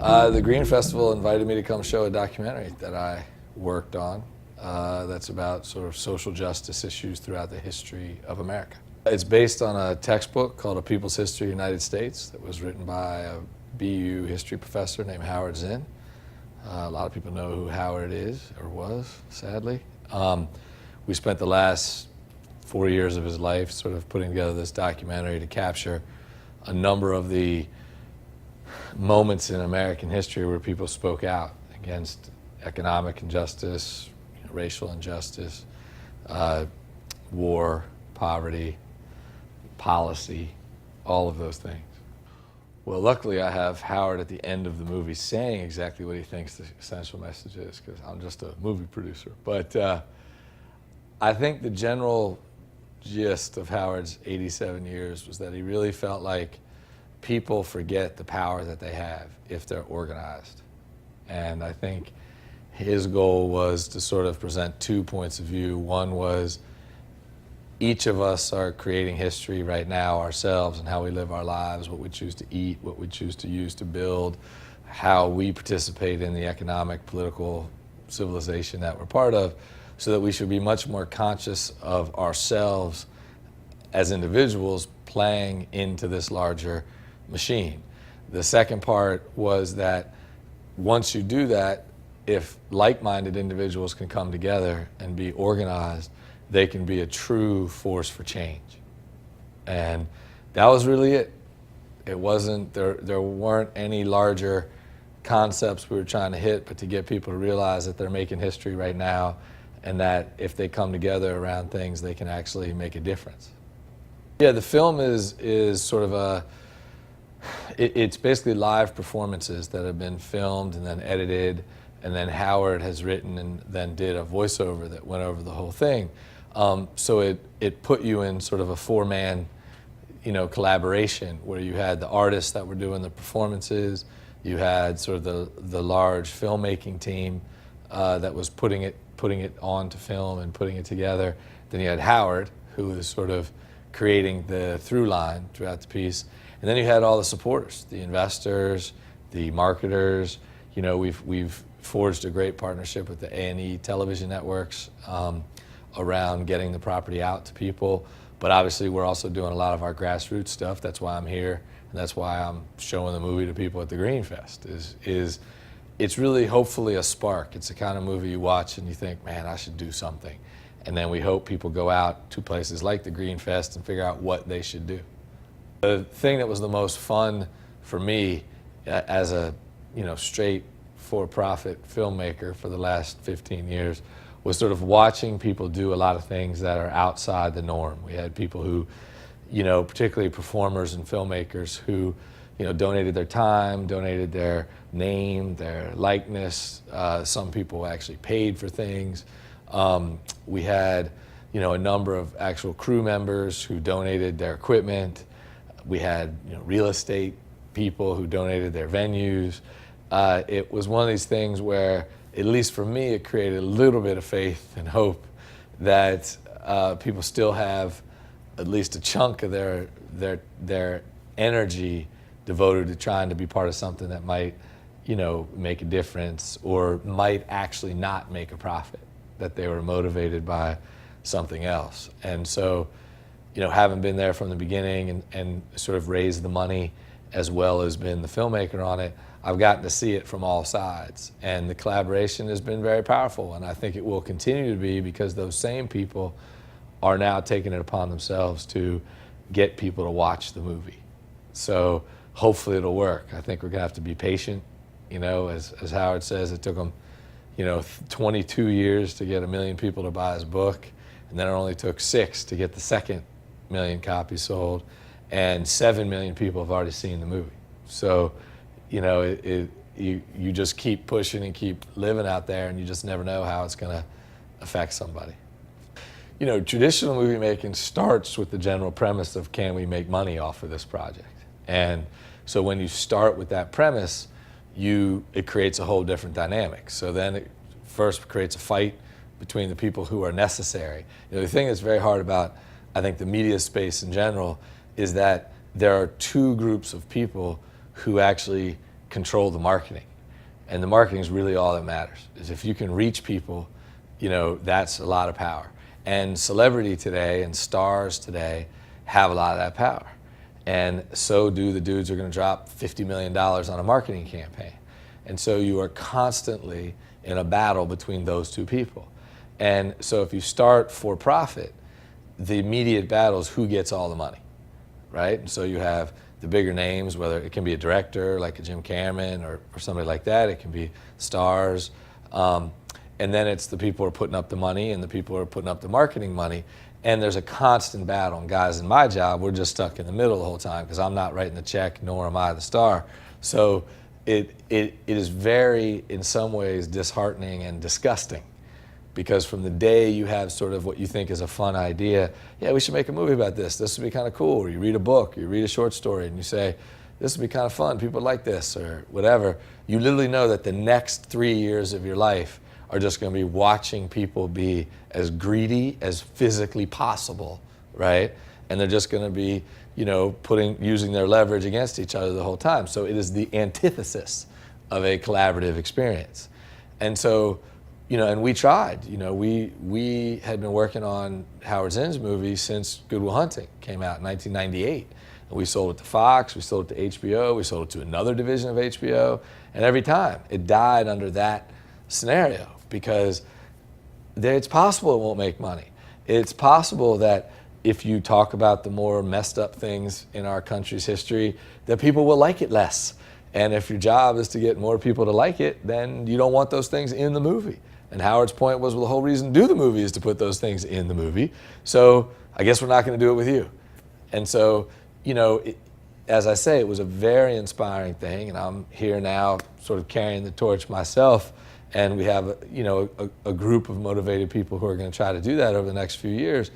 The Green Festival invited me to come show a documentary that I worked on that's about sort of social justice issues throughout the history of America. It's based on a textbook called A People's History of the United States that was written by a BU history professor named Howard Zinn. A lot of people know who Howard is, or was, sadly. We spent the last 4 years of his life sort of putting together this documentary to capture a number of the moments in American history where people spoke out against economic injustice, racial injustice, war, poverty, policy, all of those things. Well, luckily I have Howard at the end of the movie saying exactly what he thinks the essential message is, because I'm just a movie producer. But I think the general gist of Howard's 87 years was that he really felt like people forget the power that they have if they're organized. And I think his goal was to sort of present 2 points of view. One was each of us are creating history right now ourselves and how we live our lives, what we choose to eat, what we choose to use to build, how we participate in the economic, political civilization that we're part of, so that we should be much more conscious of ourselves as individuals playing into this larger machine. The second part was that once you do that, if like-minded individuals can come together and be organized, they can be a true force for change. And that was really it. It wasn't, there weren't any larger concepts we were trying to hit, but to get people to realize that they're making history right now, and that if they come together around things, they can actually make a difference. Yeah, the film is sort of it's basically live performances that have been filmed and then edited, and then Howard has written and then did a voiceover that went over the whole thing. So it put you in sort of a four-man, collaboration where you had the artists that were doing the performances, you had sort of the large filmmaking team that was putting it onto film and putting it together. Then you had Howard, who was sort of creating the through line throughout the piece. And then you had all the supporters, the investors, the marketers. We've forged a great partnership with the A&E television networks around getting the property out to people. But obviously we're also doing a lot of our grassroots stuff. That's why I'm here, and that's why I'm showing the movie to people at the Green Fest. It's really hopefully a spark. It's the kind of movie you watch and you think, man, I should do something. And then we hope people go out to places like the Green Fest and figure out what they should do. The thing that was the most fun for me as a straight for-profit filmmaker for the last 15 years was sort of watching people do a lot of things that are outside the norm. We had people who, particularly performers and filmmakers who, donated their time, donated their name, their likeness. Some people actually paid for things. We had, a number of actual crew members who donated their equipment. We had, real estate people who donated their venues. It was one of these things where, at least for me, it created a little bit of faith and hope that people still have at least a chunk of their energy devoted to trying to be part of something that might, make a difference or might actually not make a profit, that they were motivated by something else. And so, having been there from the beginning and sort of raised the money as well as been the filmmaker on it, I've gotten to see it from all sides. And the collaboration has been very powerful, and I think it will continue to be, because those same people are now taking it upon themselves to get people to watch the movie. So hopefully it'll work. I think we're gonna have to be patient. As Howard says, it took him 22 years to get 1 million people to buy his book, and then it only took 6 to get the second 1 million copies sold, and 7 million people have already seen the movie. So, you just keep pushing and keep living out there, and you just never know how it's gonna affect somebody. Traditional movie making starts with the general premise of, can we make money off of this project? And so when you start with that premise, it creates a whole different dynamic. So then it first creates a fight between the people who are necessary. The thing that's very hard about, I think, the media space in general is that there are two groups of people who actually control the marketing. And the marketing is really all that matters. Is if you can reach people, you know, that's a lot of power. And celebrity today and stars today have a lot of that power. And so do the dudes who are going to drop $50 million on a marketing campaign. And so you are constantly in a battle between those two people. And so if you start for profit, the immediate battle is who gets all the money, right? And so you have the bigger names, whether it can be a director like a Jim Cameron or somebody like that. It can be stars. And then it's the people who are putting up the money and the people who are putting up the marketing money. And there's a constant battle. And guys, in my job, we're just stuck in the middle the whole time because I'm not writing the check, nor am I the star. So it is very, in some ways, disheartening and disgusting. Because from the day you have sort of what you think is a fun idea, yeah, we should make a movie about this. This would be kind of cool. Or you read a book, or you read a short story, and you say, this would be kind of fun. People like this, or whatever. You literally know that the next 3 years of your life are just going to be watching people be as greedy as physically possible, right? And they're just going to be, you know, using their leverage against each other the whole time. So it is the antithesis of a collaborative experience. And so, you know, and we tried. You know, we had been working on Howard Zinn's movie since Good Will Hunting came out in 1998. And we sold it to Fox, we sold it to HBO, we sold it to another division of HBO, and every time it died under that scenario because it's possible it won't make money. It's possible that if you talk about the more messed up things in our country's history, that people will like it less. And if your job is to get more people to like it, then you don't want those things in the movie. And Howard's point was, well, the whole reason to do the movie is to put those things in the movie. So I guess we're not going to do it with you. And so, you know, as I say, it was a very inspiring thing. And I'm here now sort of carrying the torch myself. And we have, you know, a group of motivated people who are going to try to do that over the next few years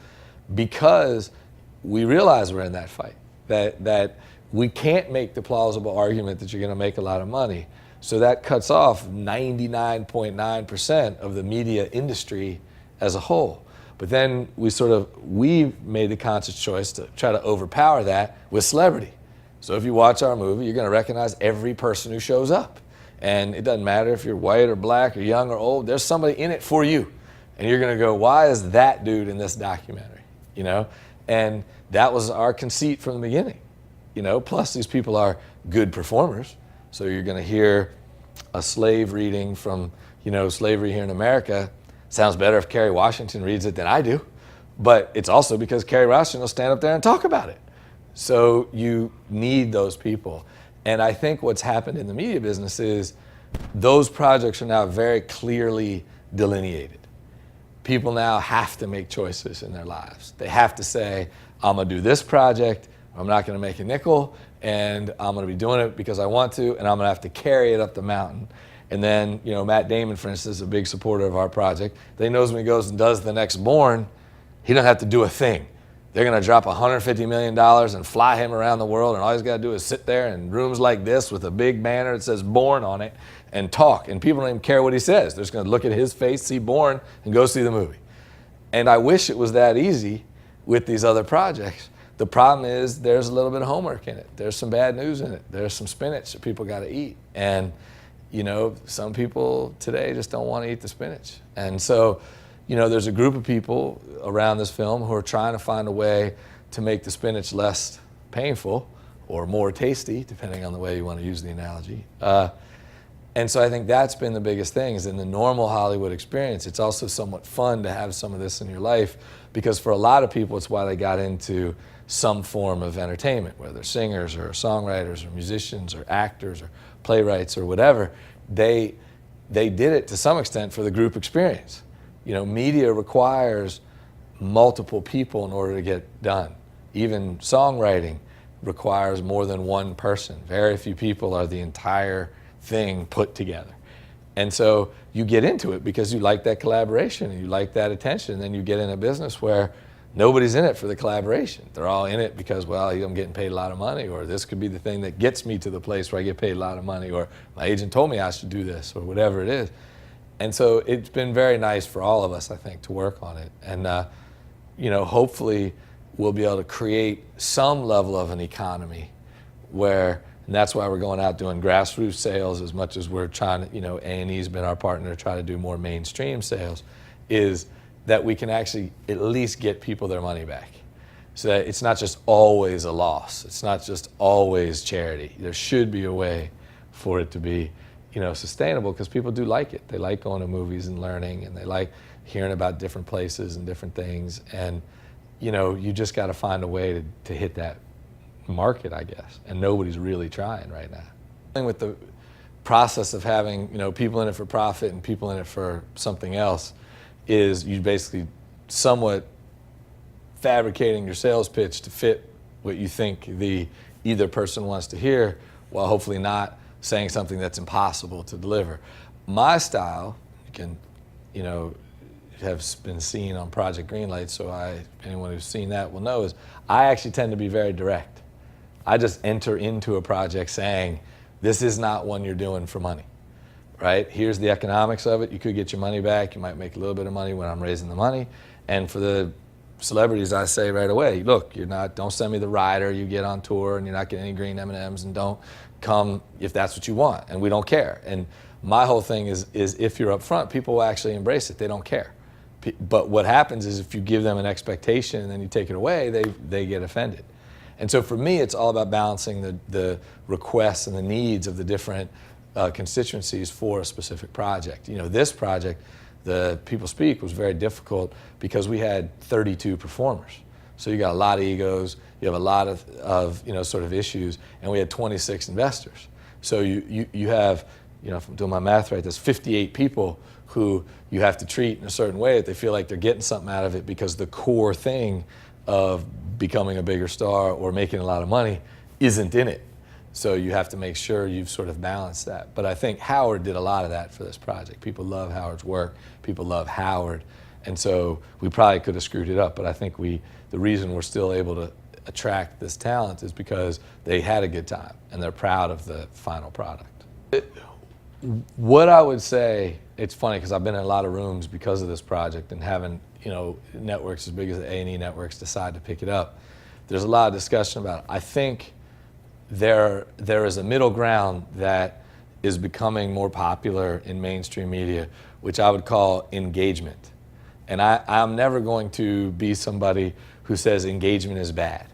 because we realize we're in that fight, that we can't make the plausible argument that you're going to make a lot of money. So that cuts off 99.9% of the media industry as a whole. But then we made the conscious choice to try to overpower that with celebrity. So if you watch our movie, you're going to recognize every person who shows up. And it doesn't matter if you're white or black or young or old, there's somebody in it for you. And you're going to go, why is that dude in this documentary? You know? And that was our conceit from the beginning. You know, plus these people are good performers. So you're going to hear a slave reading from, you know, slavery here in America. Sounds better if Kerry Washington reads it than I do. But it's also because Kerry Washington will stand up there and talk about it. So you need those people. And I think what's happened in the media business is those projects are now very clearly delineated. People now have to make choices in their lives. They have to say, I'm going to do this project, I'm not going to make a nickel, and I'm going to be doing it because I want to, and I'm going to have to carry it up the mountain. And then, you know, Matt Damon, for instance, is a big supporter of our project. They knows when he goes and does the next Bourne, he doesn't have to do a thing. They're going to drop $150 million and fly him around the world, and all he's got to do is sit there in rooms like this with a big banner that says Bourne on it and talk. And people don't even care what he says. They're just going to look at his face, see Bourne, and go see the movie. And I wish it was that easy with these other projects. The problem is there's a little bit of homework in it. There's some bad news in it. There's some spinach that people got to eat. And, you know, some people today just don't want to eat the spinach. And so, you know, there's a group of people around this film who are trying to find a way to make the spinach less painful or more tasty, depending on the way you want to use the analogy. And so I think that's been the biggest thing is in the normal Hollywood experience, it's also somewhat fun to have some of this in your life because for a lot of people, it's why they got into some form of entertainment, whether they're singers or songwriters or musicians or actors or playwrights or whatever. They did it to some extent for the group experience. You know, media requires multiple people in order to get done. Even songwriting requires more than one person. Very few people are the entire thing put together. And so you get into it because you like that collaboration and you like that attention. And then you get in a business where nobody's in it for the collaboration. They're all in it because, well, I'm getting paid a lot of money, or this could be the thing that gets me to the place where I get paid a lot of money, or my agent told me I should do this, or whatever it is. And so it's been very nice for all of us, I think, to work on it. And, you know, hopefully we'll be able to create some level of an economy where And that's why we're going out doing grassroots sales as much as we're trying to, A&E's been our partner to try to do more mainstream sales, is that we can actually at least get people their money back. So that it's not just always a loss. It's not just always charity. There should be a way for it to be, sustainable, because people do like it. They like going to movies and learning, and they like hearing about different places and different things. And, you just got to find a way to hit that market, I guess. And nobody's really trying right now. With the process of having, people in it for profit and people in it for something else is you basically somewhat fabricating your sales pitch to fit what you think the either person wants to hear, while hopefully not saying something that's impossible to deliver. My style, you can, have been seen on Project Greenlight, so anyone who's seen that will know, is I actually tend to be very direct. I just enter into a project saying, this is not one you're doing for money, right? Here's the economics of it. You could get your money back. You might make a little bit of money when I'm raising the money. And for the celebrities, I say right away, look, don't send me the rider you get on tour, and you're not getting any green M&Ms, and don't come if that's what you want, and we don't care. And my whole thing is if you're up front, people will actually embrace it. They don't care. But what happens is if you give them an expectation and then you take it away, they get offended. And so for me, it's all about balancing the requests and the needs of the different constituencies for a specific project. This project, the People Speak, was very difficult because we had 32 performers. So you got a lot of egos, you have a lot of sort of issues, and we had 26 investors. So you have, if I'm doing my math right, there's 58 people who you have to treat in a certain way that they feel like they're getting something out of it, because the core thing of becoming a bigger star or making a lot of money isn't in it. So you have to make sure you've sort of balanced that. But I think Howard did a lot of that for this project. People love Howard's work. People love Howard. And so we probably could have screwed it up, but I think the reason we're still able to attract this talent is because they had a good time and they're proud of the final product. What I would say, it's funny because I've been in a lot of rooms because of this project, and having networks as big as the A&E networks decide to pick it up. There's a lot of discussion about it. I think there is a middle ground that is becoming more popular in mainstream media, which I would call engagement. And I'm never going to be somebody who says engagement is bad.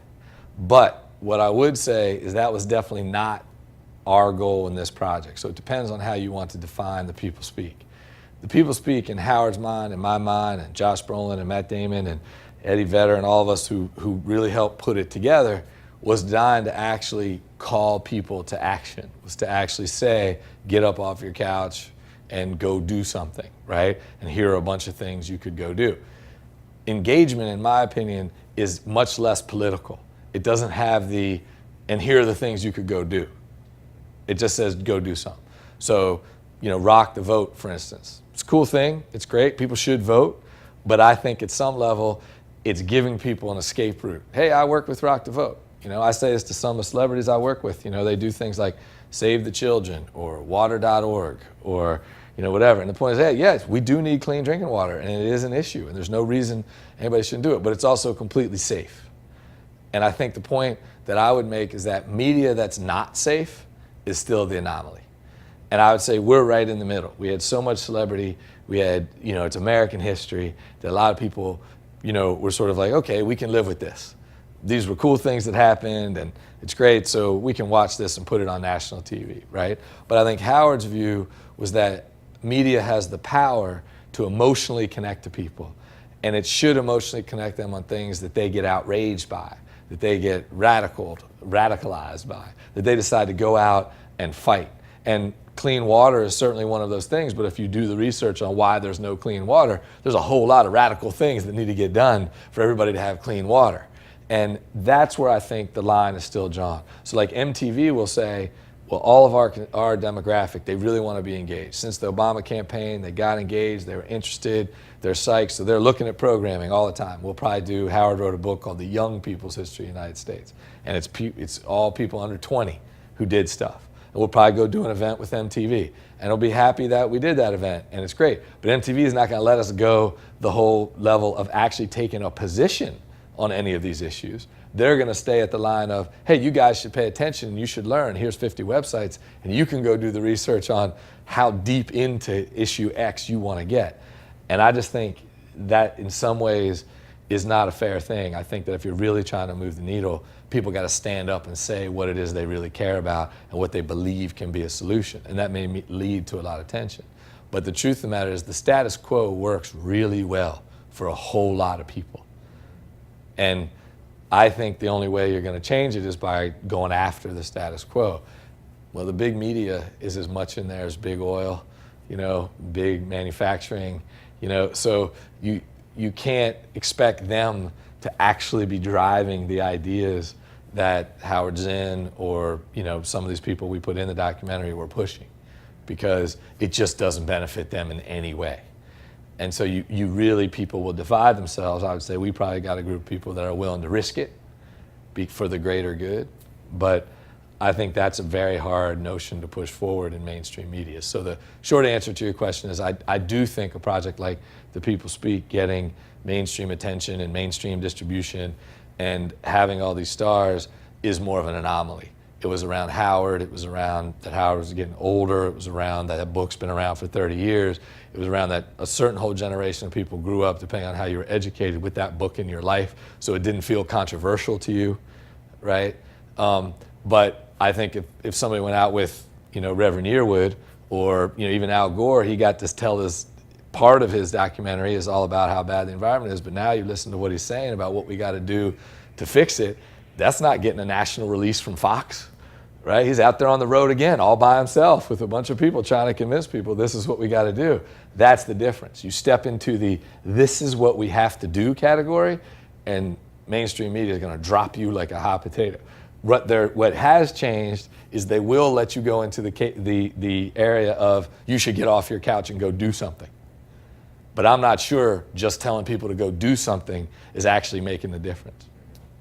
But what I would say is that was definitely not our goal in this project. So it depends on how you want to define the People Speak. The People Speak in Howard's mind, in my mind, and Josh Brolin and Matt Damon and Eddie Vedder and all of us who really helped put it together, was designed to actually call people to action, was to actually say, get up off your couch and go do something, right? And here are a bunch of things you could go do. Engagement, in my opinion, is much less political. It doesn't have and here are the things you could go do. It just says, go do something. So, rock the vote, for instance. It's a cool thing. It's great. People should vote. But I think at some level, it's giving people an escape route. Hey, I work with Rock the Vote. I say this to some of the celebrities I work with. They do things like Save the Children or water.org or, whatever. And the point is, hey, yes, we do need clean drinking water, and it is an issue, and there's no reason anybody shouldn't do it. But it's also completely safe. And I think the point that I would make is that media that's not safe is still the anomaly. And I would say we're right in the middle. We had so much celebrity. We had, it's American history that a lot of people, were sort of like, okay, we can live with this. These were cool things that happened, and it's great, so we can watch this and put it on national TV, right? But I think Howard's view was that media has the power to emotionally connect to people, and it should emotionally connect them on things that they get outraged by, that they get radicalized by, that they decide to go out and fight. And clean water is certainly one of those things, but if you do the research on why there's no clean water, there's a whole lot of radical things that need to get done for everybody to have clean water. And that's where I think the line is still drawn. So like MTV will say, well, all of our demographic, they really want to be engaged. Since the Obama campaign, they got engaged, they were interested, they're psyched, so they're looking at programming all the time. We'll probably do, Howard wrote a book called The Young People's History of the United States. And it's all people under 20 who did stuff. And we'll probably go do an event with MTV. And we'll be happy that we did that event, and it's great. But MTV is not going to let us go the whole level of actually taking a position on any of these issues. They're going to stay at the line of, hey, you guys should pay attention, you should learn, here's 50 websites, and you can go do the research on how deep into issue X you want to get. And I just think that in some ways is not a fair thing. I think that if you're really trying to move the needle, people got to stand up and say what it is they really care about and what they believe can be a solution. And that may lead to a lot of tension. But the truth of the matter is the status quo works really well for a whole lot of people. And I think the only way you're going to change it is by going after the status quo. Well, the big media is as much in there as big oil, big manufacturing, so you can't expect them to actually be driving the ideas that Howard Zinn or some of these people we put in the documentary were pushing, because it just doesn't benefit them in any way. And so you really, people will divide themselves. I would say we probably got a group of people that are willing to risk it for the greater good, but I think that's a very hard notion to push forward in mainstream media. So the short answer to your question is I do think a project like The People Speak getting mainstream attention and mainstream distribution and having all these stars is more of an anomaly. It was around Howard, it was around that Howard was getting older, it was around that book's been around for 30 years, it was around that a certain whole generation of people grew up, depending on how you were educated, with that book in your life, so it didn't feel controversial to you, right? But I think if somebody went out with, Reverend Yearwood or, even Al Gore, he got to tell this, part of his documentary is all about how bad the environment is, but now you listen to what he's saying about what we got to do to fix it. That's not getting a national release from Fox, right? He's out there on the road again, all by himself with a bunch of people trying to convince people this is what we got to do. That's the difference. You step into the this is what we have to do category, and mainstream media is going to drop you like a hot potato. What has changed is they will let you go into the area of you should get off your couch and go do something. But I'm not sure just telling people to go do something is actually making the difference.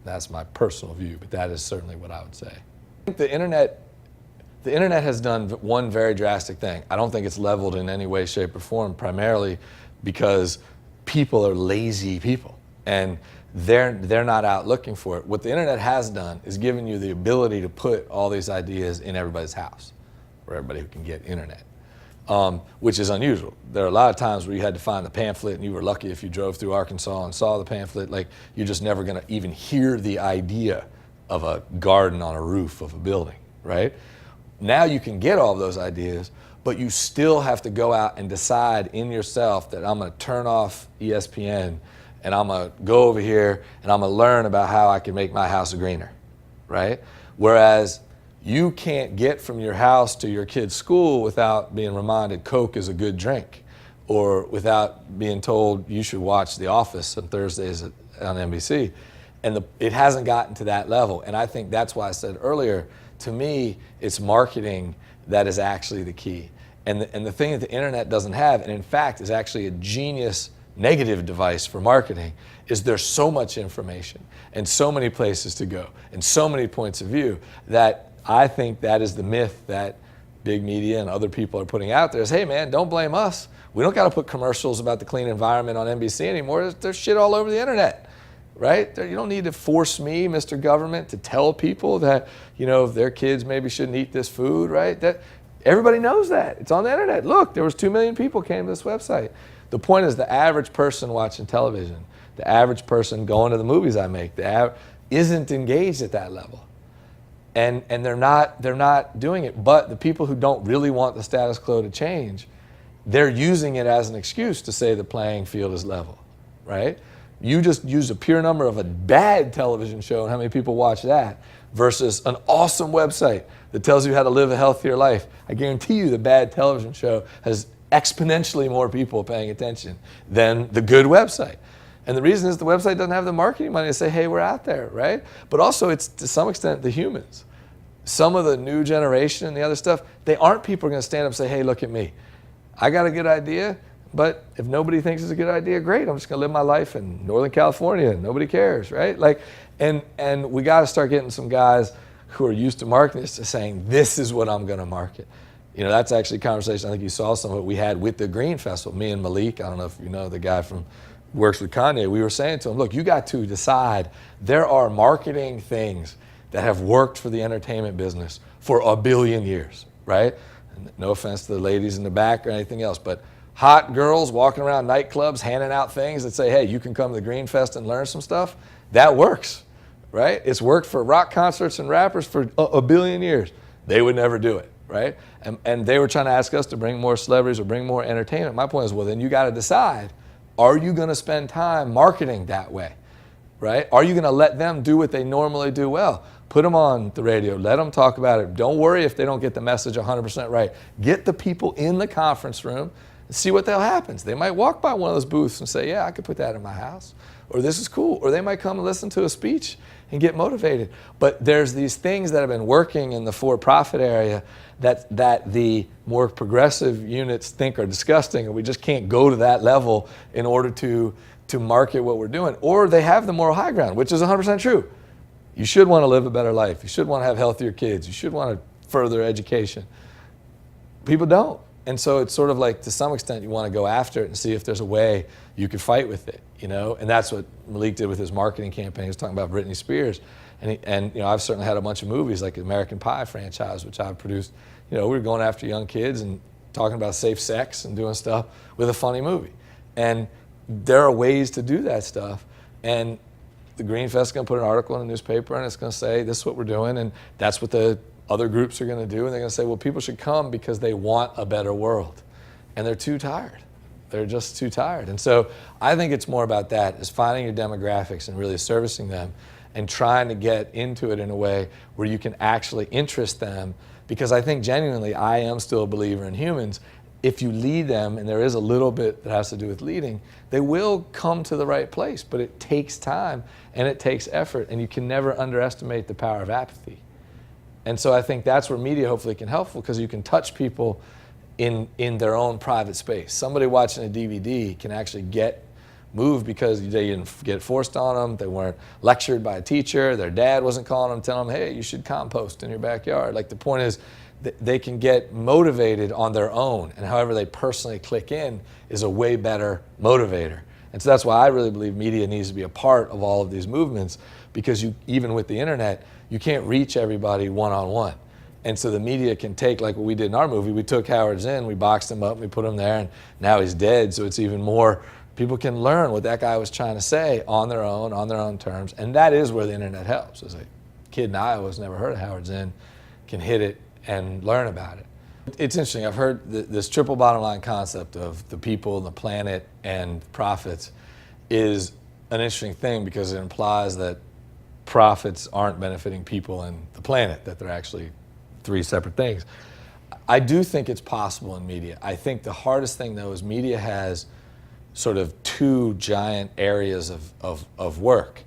That's my personal view, but that is certainly what I would say. I think the internet has done one very drastic thing. I don't think it's leveled in any way, shape, or form, primarily because people are lazy people, and they're not out looking for it. What the internet has done is given you the ability to put all these ideas in everybody's house, for everybody who can get internet, which is unusual. There are a lot of times where you had to find the pamphlet, and you were lucky if you drove through Arkansas and saw the pamphlet. Like, you're just never going to even hear the idea of a garden on a roof of a building, right? Now you can get all of those ideas, but you still have to go out and decide in yourself that I'm going to turn off ESPN and I'm going to go over here and I'm going to learn about how I can make my house greener, right? Whereas you can't get from your house to your kid's school without being reminded Coke is a good drink, or without being told you should watch The Office on Thursdays on NBC. And it hasn't gotten to that level. And I think that's why I said earlier, to me, it's marketing that is actually the key. And the thing that the internet doesn't have, and in fact is actually a genius negative device for marketing, is there's so much information and so many places to go and so many points of view that I think that is the myth that big media and other people are putting out there is, hey man, don't blame us. We don't got to put commercials about the clean environment on NBC anymore. There's shit all over the internet, right? You don't need to force me, Mr. Government, to tell people that, their kids maybe shouldn't eat this food, right? That everybody knows that. It's on the internet. Look, there was 2 million people came to this website. The point is the average person watching television, the average person going to the movies I make, isn't engaged at that level. And they're not doing it. But the people who don't really want the status quo to change, they're using it as an excuse to say the playing field is level, right? You just use a pure number of a bad television show and how many people watch that versus an awesome website that tells you how to live a healthier life. I guarantee you the bad television show has exponentially more people paying attention than the good website. And the reason is the website doesn't have the marketing money to say, hey, we're out there, right? But also it's to some extent the humans. Some of the new generation and the other stuff, they aren't people who are going to stand up and say, hey, look at me. I got a good idea, but if nobody thinks it's a good idea, great. I'm just going to live my life in Northern California and nobody cares, right? And we got to start getting some guys who are used to marketing this to saying, this is what I'm going to market. That's actually a conversation, I think you saw some of it we had with the Green Festival. Me and Malik, I don't know if you know the guy from works with Kanye, we were saying to him, look, you got to decide there are marketing things that have worked for the entertainment business for 1 billion years, right? And no offense to the ladies in the back or anything else, but hot girls walking around nightclubs handing out things that say, hey, you can come to the Green Fest and learn some stuff, that works, right? It's worked for rock concerts and rappers for 1 billion years. They would never do it, right? And they were trying to ask us to bring more celebrities or bring more entertainment. My point is, well, then you got to decide, are you going to spend time marketing that way, right? Are you going to let them do what they normally do well? Put them on the radio, let them talk about it. Don't worry if they don't get the message 100% right. Get the people in the conference room and see what the hell happens. They might walk by one of those booths and say, yeah, I could put that in my house. Or this is cool. Or they might come and listen to a speech and get motivated. But there's these things that have been working in the for-profit area that the more progressive units think are disgusting, and we just can't go to that level in order to market what we're doing. Or they have the moral high ground, which is 100% true. You should want to live a better life. You should want to have healthier kids. You should want to further education. People don't. And so it's sort of like, to some extent, you want to go after it and see if there's a way you could fight with it, you know? And that's what Malik did with his marketing campaign. He was talking about Britney Spears. And you know, I've certainly had a bunch of movies like the American Pie franchise, which I've produced. You know, we were going after young kids and talking about safe sex and doing stuff with a funny movie. And there are ways to do that stuff. And the Green Fest is going to put an article in the newspaper and it's going to say, this is what we're doing, and that's what the other groups are going to do. And they're going to say, well, people should come because they want a better world. And they're too tired. They're just too tired. And so I think it's more about that, is finding your demographics and really servicing them and trying to get into it in a way where you can actually interest them. Because I think genuinely, I am still a believer in humans. If you lead them, and there is a little bit that has to do with leading, they will come to the right place. But it takes time and it takes effort, and you can never underestimate the power of apathy. And so I think that's where media hopefully can help, because you can touch people in their own private space. Somebody watching a DVD can actually get moved because they didn't get forced on them, they weren't lectured by a teacher, their dad wasn't calling them, telling them, hey, you should compost in your backyard. Like, the point is, they can get motivated on their own, and however they personally click in is a way better motivator. And so that's why I really believe media needs to be a part of all of these movements, because even with the internet, you can't reach everybody one-on-one. And so the media can take, like what we did in our movie, we took Howard Zinn, we boxed him up, we put him there, and now he's dead, so it's even more, people can learn what that guy was trying to say on their own terms, and that is where the internet helps. As a kid in Iowa who's never heard of Howard Zinn can hit it and learn about it. It's interesting, I've heard this triple bottom line concept of the people, the planet, and profits is an interesting thing, because it implies that profits aren't benefiting people and the planet, that they're actually three separate things. I do think it's possible in media. I think the hardest thing, though, is media has sort of two giant areas of work.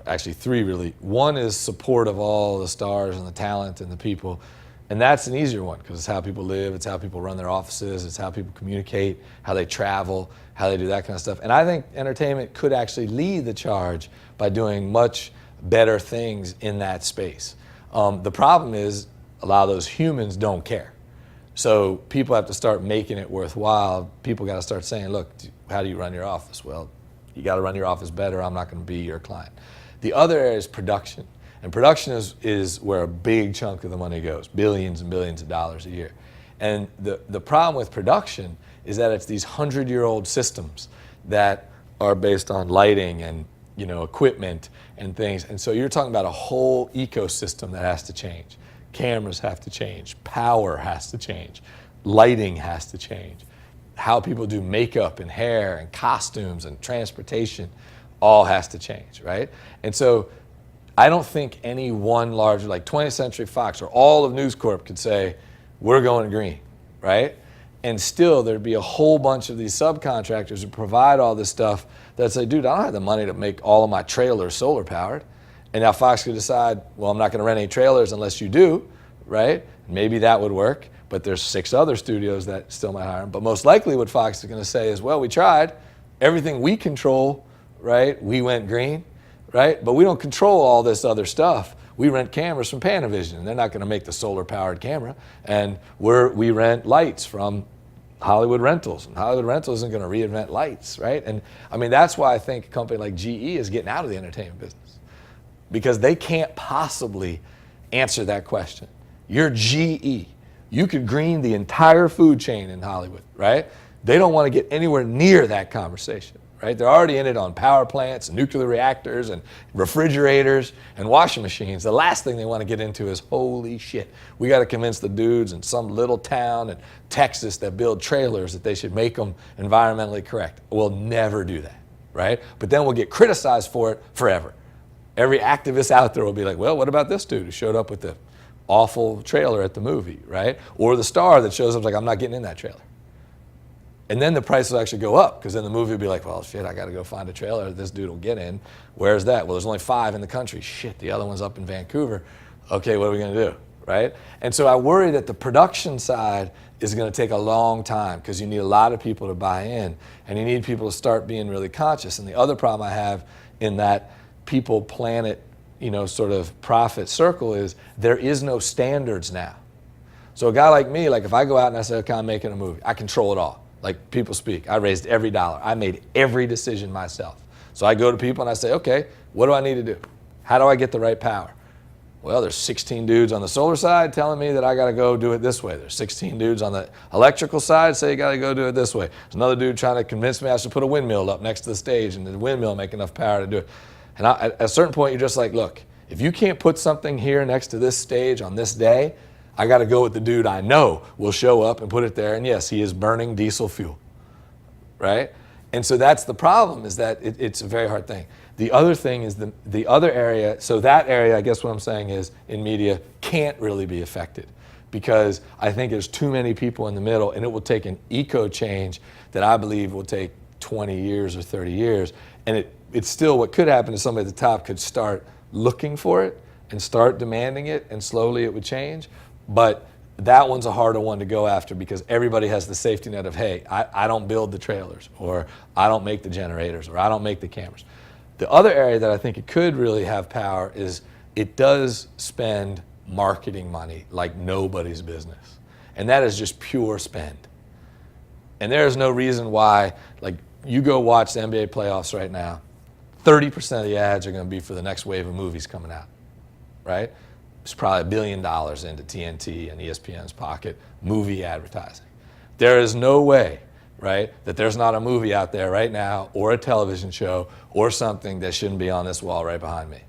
Actually, three, really. One is support of all the stars and the talent and the people. And that's an easier one, because it's how people live, it's how people run their offices, it's how people communicate, how they travel, how they do that kind of stuff. And I think entertainment could actually lead the charge by doing much better things in that space. The problem is, a lot of those humans don't care. So people have to start making it worthwhile. People got to start saying, look, how do you run your office? Well, you got to run your office better. I'm not going to be your client. The other area is production. And production is where a big chunk of the money goes, billions and billions of dollars a year. And the problem with production is that it's these 100-year-old systems that are based on lighting and, you know, equipment and things. And so you're talking about a whole ecosystem that has to change. Cameras have to change, power has to change, lighting has to change, how people do makeup and hair and costumes and transportation all has to change, right? And so I don't think any one large, like 20th Century Fox or all of News Corp could say, we're going green, right? And still there'd be a whole bunch of these subcontractors who provide all this stuff that say, dude, I don't have the money to make all of my trailers solar powered. And now Fox could decide, well, I'm not going to rent any trailers unless you do, right? Maybe that would work, but there's 6 other studios that still might hire them. But most likely what Fox is going to say is, well, we tried. Everything we control, right, we went green, right? But we don't control all this other stuff. We rent cameras from Panavision, and they're not going to make the solar-powered camera. And we rent lights from Hollywood Rentals. And Hollywood Rentals isn't going to reinvent lights, right? And I mean, that's why I think a company like GE is getting out of the entertainment business, because they can't possibly answer that question. You're GE. You could green the entire food chain in Hollywood, right? They don't want to get anywhere near that conversation, right? They're already in it on power plants and nuclear reactors and refrigerators and washing machines. The last thing they want to get into is, holy shit, we got to convince the dudes in some little town in Texas that build trailers that they should make them environmentally correct. We'll never do that, right? But then we'll get criticized for it forever. Every activist out there will be like, well, what about this dude who showed up with the awful trailer at the movie, right? Or the star that shows up like, I'm not getting in that trailer. And then the price will actually go up, because then the movie will be like, well, shit, I got to go find a trailer that this dude will get in. Where's that? Well, there's only 5 in the country. Shit, the other one's up in Vancouver. Okay, what are we going to do, right? And so I worry that the production side is going to take a long time, because you need a lot of people to buy in, and you need people to start being really conscious. And the other problem I have in that people planet, sort of profit circle is there is no standards now. So a guy like me, like if I go out and I say, okay, I'm making a movie, I control it all. Like people speak, I raised every dollar. I made every decision myself. So I go to people and I say, okay, what do I need to do? How do I get the right power? Well, there's 16 dudes on the solar side telling me that I got to go do it this way. There's 16 dudes on the electrical side say you got to go do it this way. There's another dude trying to convince me I should put a windmill up next to the stage and the windmill make enough power to do it. And at a certain point, you're just like, look, if you can't put something here next to this stage on this day, I got to go with the dude I know will show up and put it there. And yes, he is burning diesel fuel, right? And so that's the problem, is that it's a very hard thing. The other thing is the other area, so that area, I guess what I'm saying is, in media, can't really be affected, because I think there's too many people in the middle, and it will take an eco change that I believe will take 20 years or 30 years. And it's still, what could happen is somebody at the top could start looking for it and start demanding it, and slowly it would change. But that one's a harder one to go after, because everybody has the safety net of, hey, I don't build the trailers, or I don't make the generators, or I don't make the cameras. The other area that I think it could really have power is it does spend marketing money like nobody's business. And that is just pure spend. And there is no reason why, like, you go watch the NBA playoffs right now, 30% of the ads are going to be for the next wave of movies coming out, right? It's probably $1 billion into TNT and ESPN's pocket, movie advertising. There is no way, right, that there's not a movie out there right now, or a television show, or something that shouldn't be on this wall right behind me,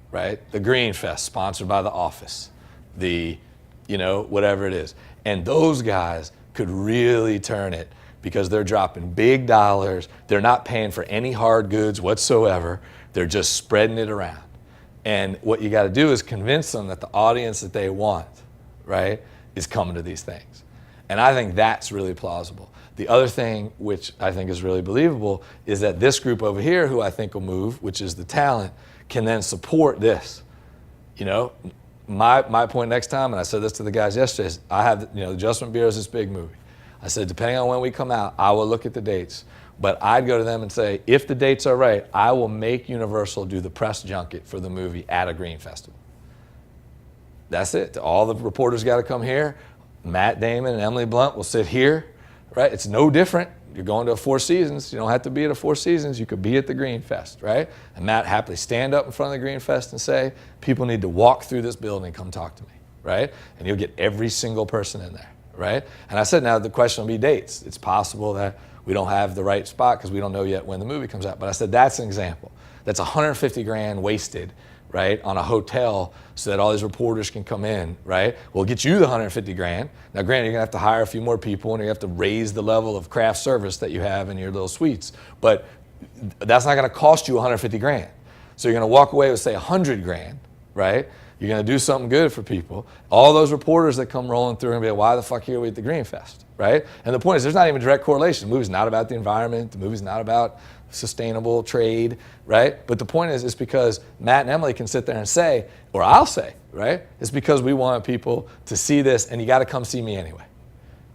right? The Green Fest, sponsored by The Office, whatever it is. And those guys could really turn it, because they're dropping big dollars. They're not paying for any hard goods whatsoever. They're just spreading it around. And what you got to do is convince them that the audience that they want, right, is coming to these things. And I think that's really plausible. The other thing, which I think is really believable, is that this group over here, who I think will move, which is the talent, can then support this. My point next time, and I said this to the guys yesterday, is I have, the Adjustment Bureau is this big movie. I said, depending on when we come out, I will look at the dates. But I'd go to them and say, if the dates are right, I will make Universal do the press junket for the movie at a Green Festival. That's it. All the reporters got to come here. Matt Damon and Emily Blunt will sit here, right? It's no different. You're going to a Four Seasons. You don't have to be at a Four Seasons. You could be at the Green Fest, right? And Matt happily stand up in front of the Green Fest and say, people need to walk through this building and come talk to me, right? And you'll get every single person in there, right? And I said, now the question will be dates. It's possible that we don't have the right spot because we don't know yet when the movie comes out. But I said, that's an example. That's 150 grand wasted, right, on a hotel so that all these reporters can come in, right? We'll get you the 150 grand. Now, granted, you're going to have to hire a few more people, and you have to raise the level of craft service that you have in your little suites. But that's not going to cost you 150 grand. So you're going to walk away with, say, 100 grand, right? You're going to do something good for people. All those reporters that come rolling through and be like, why the fuck are we at the Green Fest, right? And the point is, there's not even a direct correlation. The movie's not about the environment. The movie's not about sustainable trade, right? But the point is, it's because Matt and Emily can sit there and say, or I'll say, right? It's because we want people to see this, and you got to come see me anyway.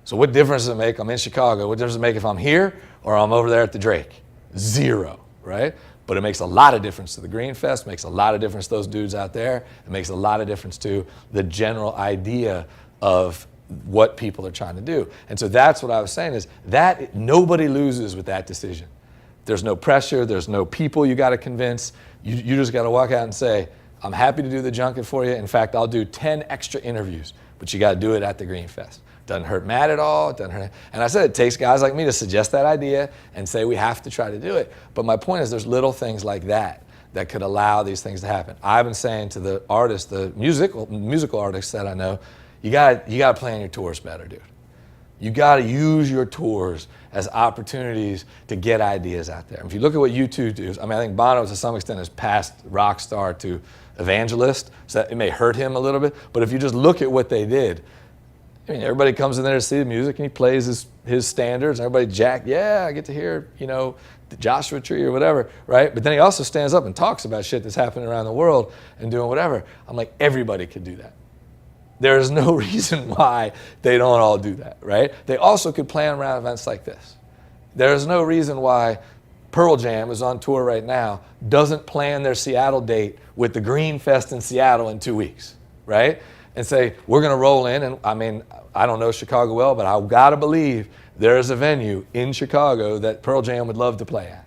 So what difference does it make? I'm in Chicago. What difference does it make if I'm here or I'm over there at the Drake? Zero, right? But it makes a lot of difference to the Green Fest, makes a lot of difference to those dudes out there. It makes a lot of difference to the general idea of what people are trying to do. And so that's what I was saying, is that nobody loses with that decision. There's no pressure, there's no people you got to convince. You just got to walk out and say, I'm happy to do the junket for you. In fact, I'll do 10 extra interviews, but you got to do it at the Green Fest. Doesn't hurt Matt at all. It doesn't hurt. And I said it takes guys like me to suggest that idea and say we have to try to do it. But my point is, there's little things like that that could allow these things to happen. I've been saying to the artists, the musical artists that I know, you got to plan your tours better, dude. You got to use your tours as opportunities to get ideas out there. If you look at what U2 do, I mean, I think Bono to some extent has passed rock star to evangelist, so that it may hurt him a little bit. But if you just look at what they did, I mean, everybody comes in there to see the music, and he plays his standards, and everybody yeah, I get to hear, the Joshua Tree or whatever, right? But then he also stands up and talks about shit that's happening around the world and doing whatever. I'm like, everybody could do that. There's no reason why they don't all do that, right? They also could plan around events like this. There's no reason why Pearl Jam is on tour right now, doesn't plan their Seattle date with the Green Fest in Seattle in 2 weeks, right? And say, we're going to roll in, and I mean, I don't know Chicago well, but I've got to believe there's a venue in Chicago that Pearl Jam would love to play at,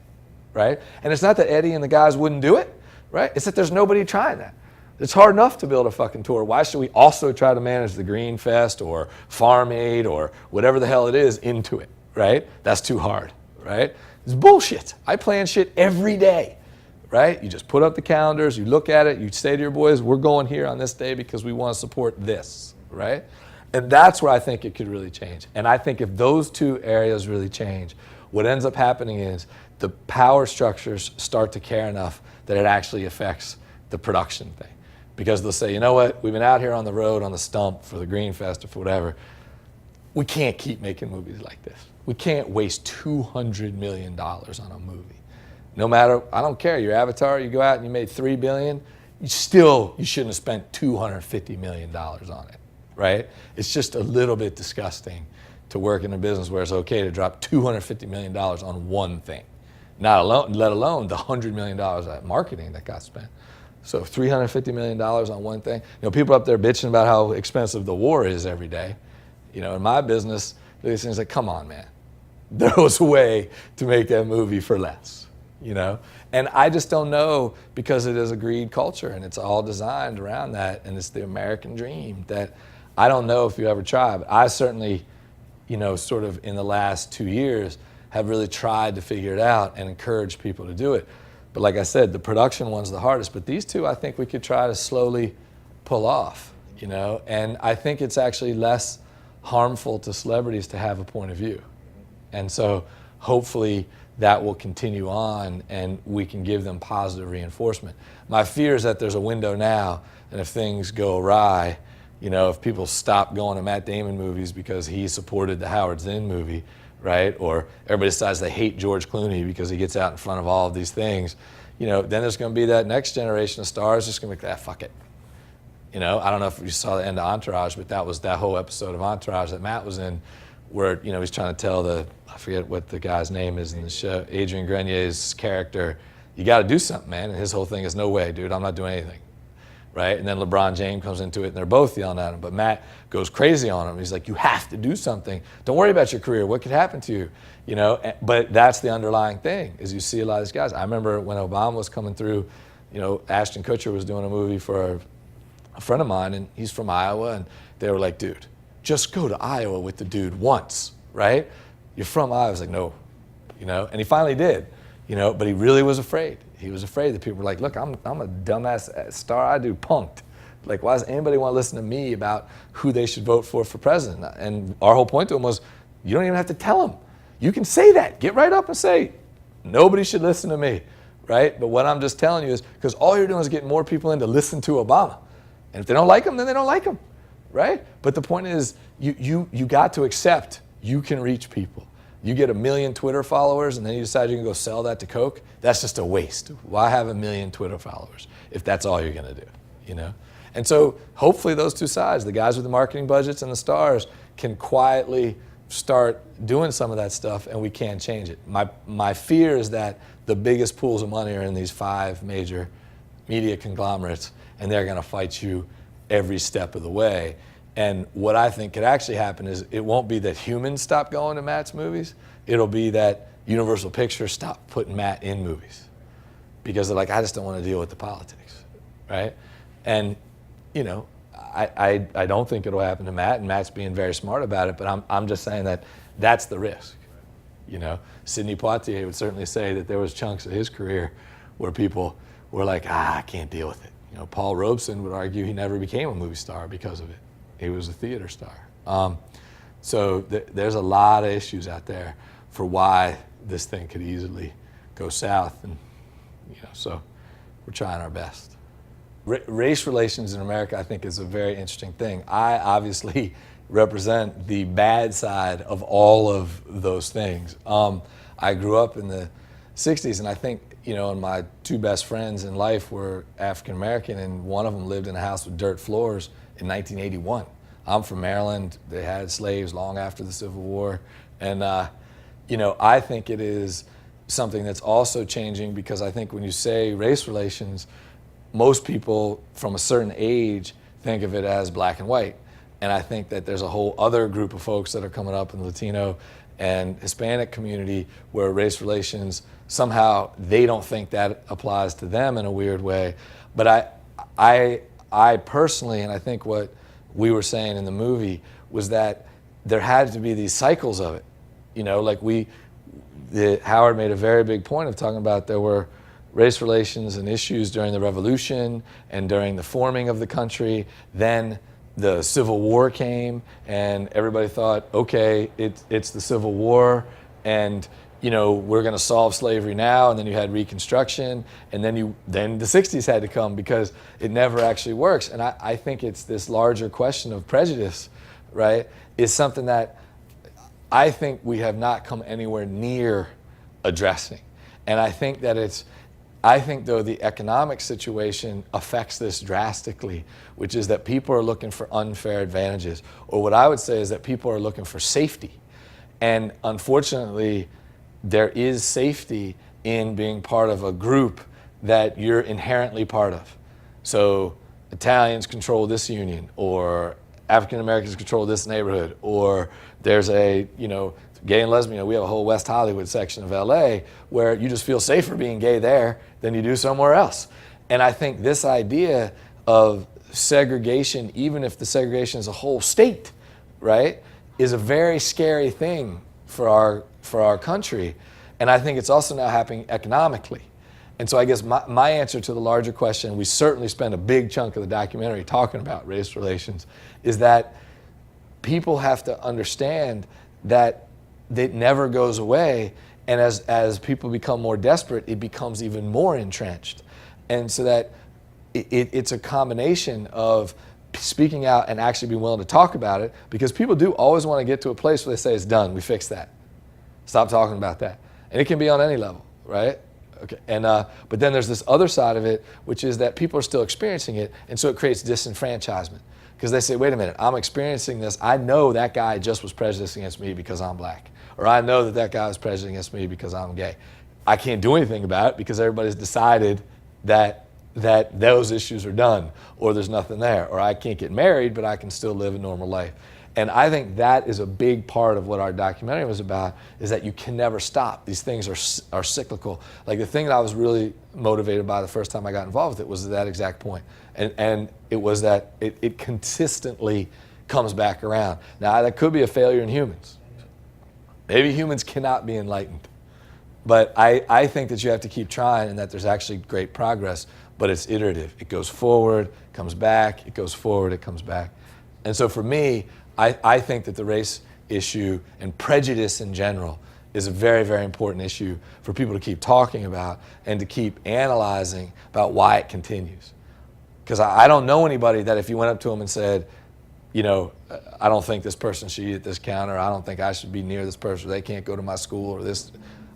right? And it's not that Eddie and the guys wouldn't do it, right? It's that there's nobody trying that. It's hard enough to build a fucking tour. Why should we also try to manage the Green Fest or Farm Aid or whatever the hell it is into it, right? That's too hard, right? It's bullshit. I plan shit every day, right? You just put up the calendars, you look at it, you say to your boys, we're going here on this day because we want to support this, right? And that's where I think it could really change. And I think if those two areas really change, what ends up happening is the power structures start to care enough that it actually affects the production thing. Because they'll say, you know what, we've been out here on the road, on the stump for the Green Fest or for whatever. We can't keep making movies like this. We can't waste $200 million on a movie. No matter, I don't care, your Avatar, you go out and you made $3 billion, you shouldn't have spent $250 million on it, right? It's just a little bit disgusting to work in a business where it's okay to drop $250 million on one thing. Let alone the $100 million at marketing that got spent. So $350 million on one thing. People up there bitching about how expensive the war is every day. In my business, these things like, come on, man. There was a way to make that movie for less, And I just don't know, because it is a greed culture and it's all designed around that, and it's the American dream that I don't know if you ever try, but I certainly, sort of in the last 2 years have really tried to figure it out and encourage people to do it. But like I said, the production one's the hardest. But these two, I think we could try to slowly pull off, And I think it's actually less harmful to celebrities to have a point of view. And so hopefully that will continue on and we can give them positive reinforcement. My fear is that there's a window now, and if things go awry, if people stop going to Matt Damon movies because he supported the Howard Zinn movie, right? Or everybody decides they hate George Clooney because he gets out in front of all of these things, then there's going to be that next generation of stars just going to be like, fuck it. I don't know if you saw the end of Entourage, but that was that whole episode of Entourage that Matt was in where, he's trying to tell I forget what the guy's name is in the show, Adrian Grenier's character, you got to do something, man. And his whole thing is, no way, dude, I'm not doing anything. Right? And then LeBron James comes into it and they're both yelling at him, but Matt goes crazy on him. He's like, you have to do something. Don't worry about your career. What could happen to you? But that's the underlying thing, is you see a lot of these guys. I remember when Obama was coming through, Ashton Kutcher was doing a movie for a friend of mine, and he's from Iowa, and they were like, dude, just go to Iowa with the dude once, right? You're from Iowa. I was like, no, and he finally did, but he really was afraid. He was afraid that people were like, look, I'm a dumbass star. I do punked. Like, why does anybody want to listen to me about who they should vote for president? And our whole point to him was, you don't even have to tell them. You can say that. Get right up and say, nobody should listen to me, right? But what I'm just telling you is, because all you're doing is getting more people in to listen to Obama. And if they don't like him, then they don't like him, right? But the point is, you got to accept you can reach people. You get 1 million Twitter followers and then you decide you can go sell that to Coke, that's just a waste. Why have 1 million Twitter followers if that's all you're gonna do, And so hopefully those two sides, the guys with the marketing budgets and the stars, can quietly start doing some of that stuff, and we can change it. My fear is that the biggest pools of money are in these 5 major media conglomerates, and they're gonna fight you every step of the way. And what I think could actually happen is it won't be that humans stop going to Matt's movies. It'll be that Universal Pictures stop putting Matt in movies because they're like, I just don't want to deal with the politics, right? And, you know, I don't think it'll happen to Matt, and Matt's being very smart about it, but I'm just saying that that's the risk. You know, Sidney Poitier would certainly say that there was chunks of his career where people were like, I can't deal with it. You know, Paul Robeson would argue he never became a movie star because of it. He was a theater star. So there's a lot of issues out there for why this thing could easily go south, and you know, so we're trying our best. Race relations in America, I think, is a very interesting thing. I obviously represent the bad side of all of those things. I grew up in the 60s, and I think, you know, and my two best friends in life were African American, and one of them lived in a house with dirt floors in 1981. I'm from Maryland. They had slaves long after the Civil War. And, you know, I think it is something that's also changing, because I think when you say race relations, most people from a certain age think of it as black and white. And I think that there's a whole other group of folks that are coming up in the Latino and Hispanic community where race relations, somehow they don't think that applies to them in a weird way. But I personally, and I think what we were saying in the movie, was that there had to be these cycles of it. You know, like Howard made a very big point of talking about there were race relations and issues during the Revolution and during the forming of the country. Then the Civil War came, and everybody thought, okay, it's the Civil War, and you know, we're going to solve slavery now. And then you had Reconstruction, and then the 60s had to come, because it never actually works. And I think it's this larger question of prejudice, right, is something that I think we have not come anywhere near addressing. And I think that though the economic situation affects this drastically, which is that people are looking for unfair advantages, or what I would say is that people are looking for safety. And unfortunately, there is safety in being part of a group that you're inherently part of. So Italians control this union, or African Americans control this neighborhood, or there's a, you know, gay and lesbian, we have a whole West Hollywood section of LA where you just feel safer being gay there than you do somewhere else. And I think this idea of segregation, even if the segregation is a whole state, right, is a very scary thing for our country. And I think it's also now happening economically. And so I guess my answer to the larger question, we certainly spend a big chunk of the documentary talking about race relations, is that people have to understand that it never goes away, and as people become more desperate, it becomes even more entrenched. And so that it's a combination of speaking out and actually being willing to talk about it, because people do always want to get to a place where they say, it's done, we fixed that. Stop talking about that. And it can be on any level, right? Okay. And but then there's this other side of it, which is that people are still experiencing it, and so it creates disenfranchisement. Because they say, wait a minute, I'm experiencing this. I know that guy just was prejudiced against me because I'm black. Or I know that guy was prejudiced against me because I'm gay. I can't do anything about it because everybody's decided that those issues are done, or there's nothing there. Or I can't get married, but I can still live a normal life. And I think that is a big part of what our documentary was about, is that you can never stop. These things are cyclical. Like the thing that I was really motivated by the first time I got involved with it was that exact point. And it was that it consistently comes back around. Now, that could be a failure in humans. Maybe humans cannot be enlightened. But I think that you have to keep trying, and that there's actually great progress, but it's iterative. It goes forward, comes back, it goes forward, it comes back. And so for me, I think that the race issue and prejudice in general is a very, very important issue for people to keep talking about and to keep analyzing about why it continues. Because I don't know anybody that if you went up to them and said, you know, I don't think this person should eat at this counter, I don't think I should be near this person, they can't go to my school, or this.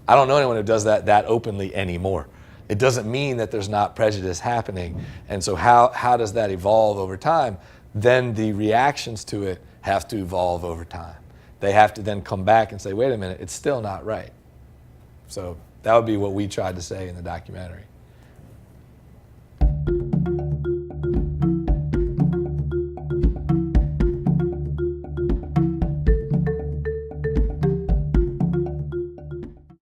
I don't know anyone who does that openly anymore. It doesn't mean that there's not prejudice happening. And so how does that evolve over time? Then the reactions to it have to evolve over time. They have to then come back and say, wait a minute, it's still not right. So that would be what we tried to say in the documentary.